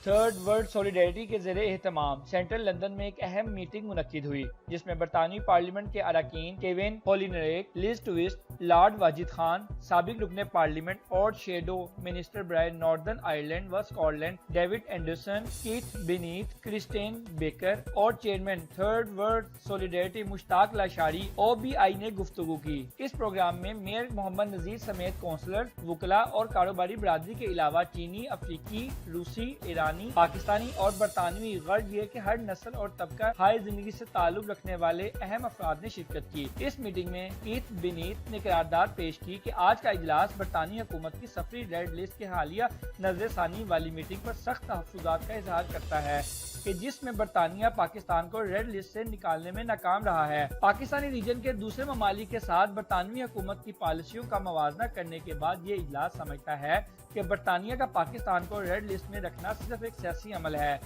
Third World solidarity के ज़रिए एहतमाम central London में एक अहम मीटिंग मुनक्किद हुई, जिसमें बरतानवी पार्लियामेंट के अरकान Kevin Hollinrake, Liz Twist, Lord Wajid Khan, साबिक रुकने पार्लियामेंट और शेडो मिनिस्टर बराए नॉर्दर्न आयरलैंड व स्कॉटलैंड डेविड एंडरसन, कीथ बेनीथ, क्रिस्टेन बेकर और chairman Third World Solidarity Mushtaq Lashari OBI ने गुफ्तगू की। इस प्रोग्राम में मेयर मोहम्मद नजीर समेत कौंसलर, वुकला और कारोबारी बरादरी के अलावा चीनी, अफ्रीकी, रूसी, ईरानी, पाकिस्तानी और बरतानवी गर्ज ये के हर नस्ल और तबका हाई जिंदगी से ताल्लुक रखने वाले अहम अफराद ने शिरकत की। इस मीटिंग में कीथ बेनीथ ने करारदाद पेश की कि आज का इजलास बरतानी हुकूमत की सफरी रेड लिस्ट के हालिया नजरसानी वाली मीटिंग पर सख्त तहफ्फुज़ात का इजहार करता है कि जिसमें बरतानिया पाकिस्तान को रेड लिस्ट से निकालने में नाकाम रहा है। पाकिस्तानी रीजन के दूसरे ममालिक के साथ बरतानवी हुकूमत की पॉलिसियों का मवाजना करने के बाद ये इजलास समझता है कि बरतानिया का पाकिस्तान को रेड लिस्ट में रखना सिर्फ एक सियासी अमल है।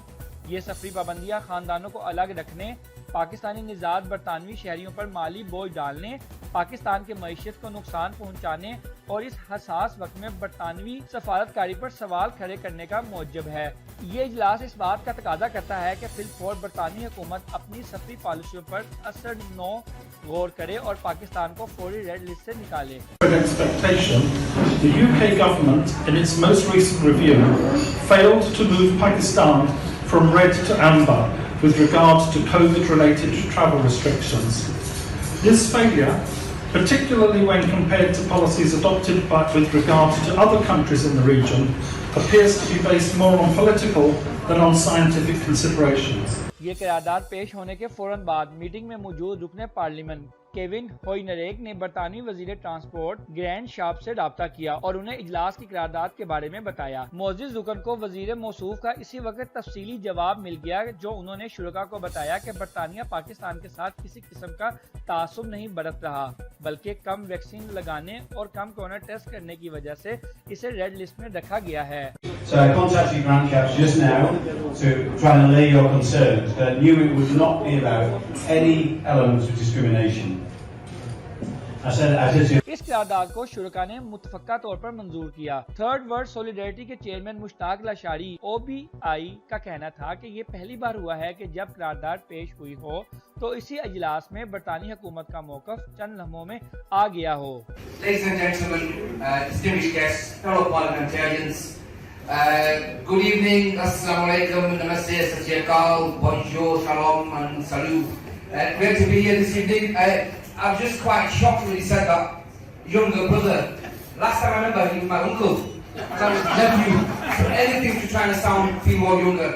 ये सफरी पाबंदियां खानदानों को अलग रखने, पाकिस्तानी निजात बरतानवी शहरियों पर माली बोझ डालने, पाकिस्तान के मईशत को नुकसान पहुँचाने और इस हसास वक्त में बरतानवी सफारतकारी पर सवाल खड़े करने का मौजब है। ये इजलास इस बात का तकाजा करता है कि फिलफौर बरतानी हुकूमत अपनी सफरी पॉलिसियों पर असर गौर करे और पाकिस्तान को फौरी रेड लिस्ट से निकाले। The UK government, in its most recent review, failed to move Pakistan from red to amber with regard to COVID-related travel restrictions. This failure, particularly when compared to policies adopted with regard to other countries in the region, appears to be based more on political than on scientific considerations. ये करारदाद पेश होने के फौरन बाद meeting में मौजूद रुकने parliament Kevin होइनरेक ने बरतानवी वजीर ट्रांसपोर्ट ग्रैंड शाप से राब्ता किया और उन्हें इजलास की करारदाद के बारे में बताया। मोअज़्ज़िज़ ज़ुकन को वजीर मौसूफ का इसी वक्त तफसीली जवाब मिल गया, जो उन्होंने शुरा को बताया कि बरतानिया पाकिस्तान के साथ किसी किस्म का तासुब नहीं बरत रहा, बल्कि कम वैक्सीन लगाने और कम कोरोना टेस्ट करने की वजह से इसे रेड लिस्ट में रखा गया है। So I contacted Grant Caps just now to try and allay your concerns, but I knew it would not be about any elements of discrimination. इस करारदाद को शुरा ने मुतफक्का तौर पर मंजूर किया। थर्ड वर्ल्ड सॉलिडेरिटी के चेयरमैन मुश्ताक लाशारी OBI का कहना था कि ये पहली बार हुआ है कि जब करारदाद पेश हुई हो तो इसी इजलास में बरतानी हुकूमत का मौक़िफ़ चंद लम्हों में आ गया हो। Ladies and gentlemen, distinguished guests, fellow parliamentarians, good evening, assalamu alaikum, namaste, sat sri akal, bonjour, shalom and salut. Great to be here this evening. I'm just quite shocked when he said that younger brother. Last time I remember he was my uncle. So I was nephew. So anything to try and sound feel more younger.